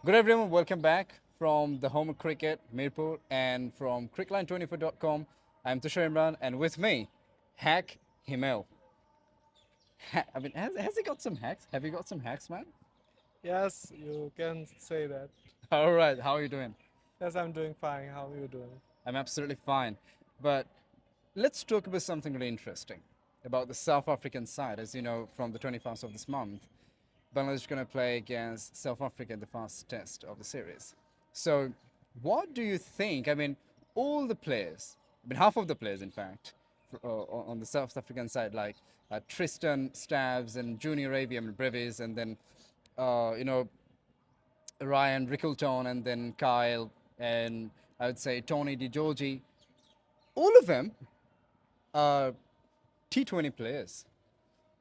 Good everyone, welcome back from the home of cricket, Mirpur, and from crickline24.com. I'm Tushar Imran, and with me, Hack Himel. Has he got some hacks? Have you got some hacks, man? Yes, you can say that. All right, how are you doing? Yes, I'm doing fine. How are you doing? I'm absolutely fine. But let's talk about something really interesting about the South African side. As you know, from the 21st of this month, Bangladesh is going to play against South Africa in the first test of the series. So, what do you think? All the players, half of the players, in fact, on the South African side, like Tristan Stabs and Junior Avi, Brevis, and then, uh, you know, Ryan Rickleton, and then Kyle, and I would say Tony DiGiorgi, all of them are T20 players.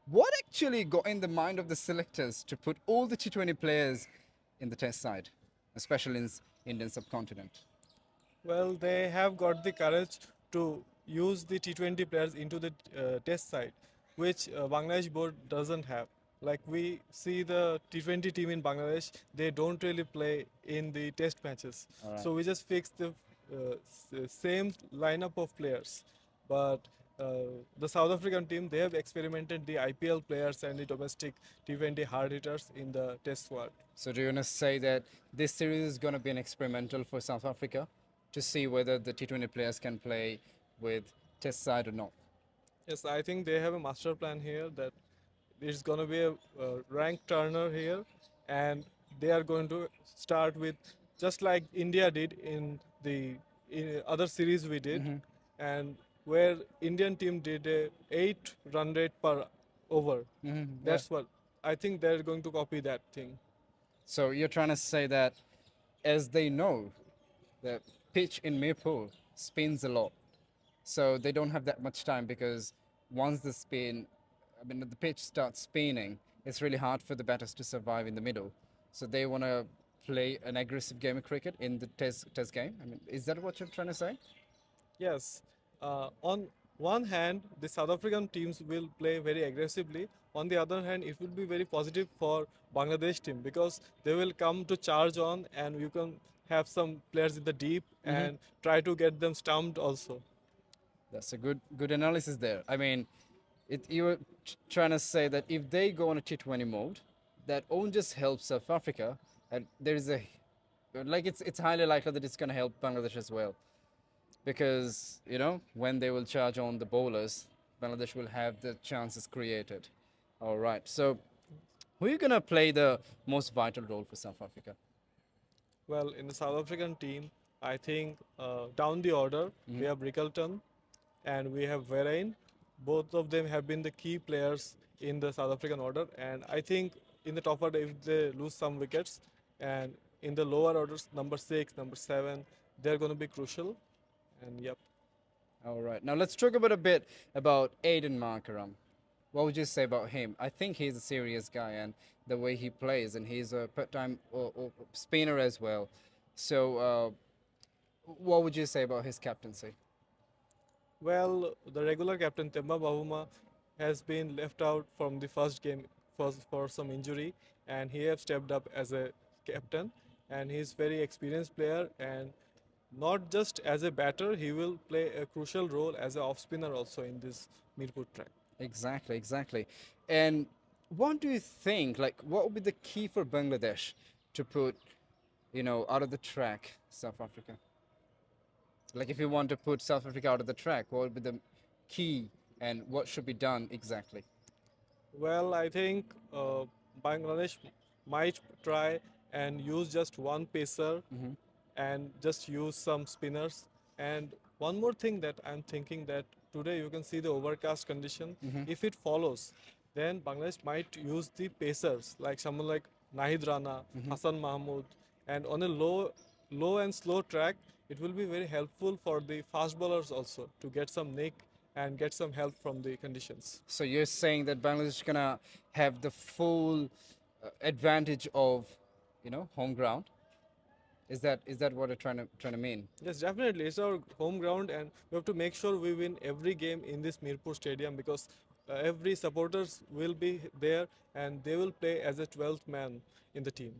What actually got in the mind of the selectors to put all the T20 players in the test side, especially in Indian subcontinent? Well, they have got the courage to use the T20 players into the test side, which Bangladesh board doesn't have. Like we see the T20 team in Bangladesh, they don't really play in the test matches. All right. So we just fix the same lineup of players. But the South African team, they have experimented the IPL players and the domestic T20 hard hitters in the test squad. So do you want to say that this series is going to be an experimental for South Africa to see whether the T20 players can play with test side or not? Yes, I think they have a master plan here that it's going to be a rank turner here, and they are going to start with just like India did in the other series we did, and where Indian team did a 8 run rate per over. Yeah. That's what I think they're going to copy that thing. So you're trying to say that as they know, the pitch in Mirpur spins a lot. So they don't have that much time because once the pitch starts spinning, it's really hard for the batters to survive in the middle. So they want to play an aggressive game of cricket in the test game. Is that what you're trying to say? Yes. On one hand, the South African teams will play very aggressively. On the other hand, it will be very positive for Bangladesh team because they will come to charge on, and you can have some players in the deep and try to get them stumped also. That's a good analysis there. You're trying to say that if they go on a T20 mode, that won't just help South Africa, and there's a like it's highly likely that it's going to help Bangladesh as well, because when they will charge on the bowlers, Bangladesh will have the chances created. All right, so who are you going to play the most vital role for South Africa? Well, in the South African team, I think down the order we have Rickleton and we have Verain. Both of them have been the key players in the South African order, and I think in the top order, if they lose some wickets, and in the lower orders, number 6, number 7, they're going to be crucial. And yep. All right. Now let's talk about a bit about Aiden Markaram. What would you say about him? I think he's a serious guy, and the way he plays, and he's a part-time spinner as well. So, what would you say about his captaincy? Well, the regular captain Temba Bavuma has been left out from the first game for some injury, and he have stepped up as a captain, and he's very experienced player, and not just as a batter, he will play a crucial role as a off spinner also in this Mirpur track. Exactly, exactly. And what do you think? Like, what would be the key for Bangladesh to put, out of the track South Africa? Like, if you want to put South Africa out of the track, what would be the key and what should be done exactly? Well, I think Bangladesh might try and use just one pacer and just use some spinners. And one more thing that I'm thinking that today you can see the overcast condition. If it follows, then Bangladesh might use the pacers like someone like Nahid Rana, Hassan Mahmood, and on a low and slow track, it will be very helpful for the fast bowlers also to get some nick and get some help from the conditions. So you're saying that Bangladesh is gonna have the full advantage of, home ground? Is that what you're trying to mean? Yes, definitely. It's our home ground, and we have to make sure we win every game in this Mirpur Stadium because every supporters will be there and they will play as a 12th man in the team.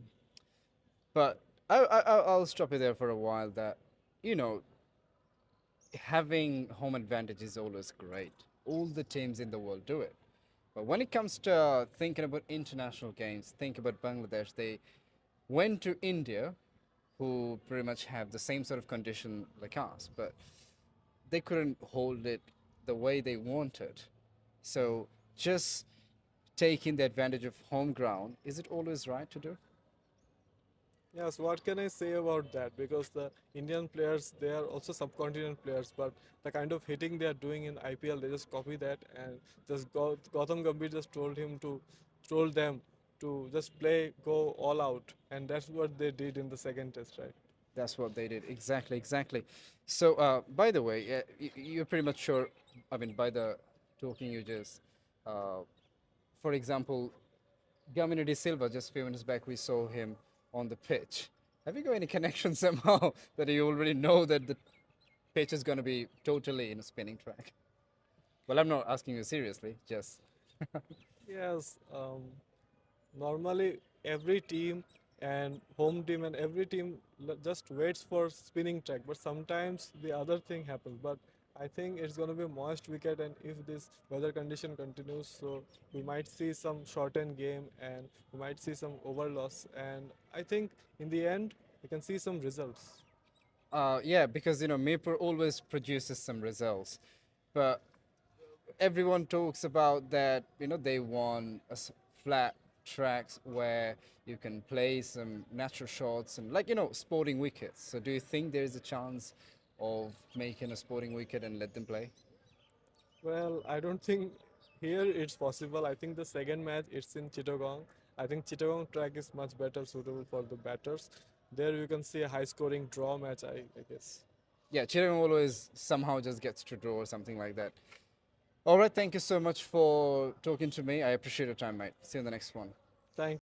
But I'll stop you there for a while. That you know, having home advantage is always great. All the teams in the world do it. But when it comes to thinking about international games, think about Bangladesh. They went to India, who pretty much have the same sort of condition like us, but they couldn't hold it the way they wanted. So just taking the advantage of home ground, is it always right to do? Yes, what can I say about that? Because the Indian players, they are also subcontinent players, but the kind of hitting they are doing in IPL, they just copy that and just Gautam Gambhir just told them to just play, go all out, and that's what they did in the second test, right? That's what they did. Exactly, exactly. So, by the way, you're pretty much sure, I mean, by the talking you just, uh, for example, Gamini De Silva, just a few minutes back, we saw him on the pitch. Have you got any connection somehow that you already know that the pitch is going to be totally in a spinning track? Well, I'm not asking you seriously, just. Yes, normally every team and home team and every team just waits for spinning track, but sometimes the other thing happens. But I think it's going to be a moist wicket, and if this weather condition continues, so we might see some shortened game and we might see some over loss. And I think in the end we can see some results. Yeah, because Mirpur always produces some results, but everyone talks about that. They want flat tracks where you can play some natural shots and sporting wickets. So do you think there is a chance of making a sporting wicket and let them play? Well, I don't think here it's possible. I think the second match it's in Chittagong. I think Chittagong track is much better suitable for the batters. There you can see a high scoring draw match, I guess. Yeah, Chittagong always somehow just gets to draw or something like that. All right, thank you so much for talking to me. I appreciate your time, mate. See you in the next one. Thank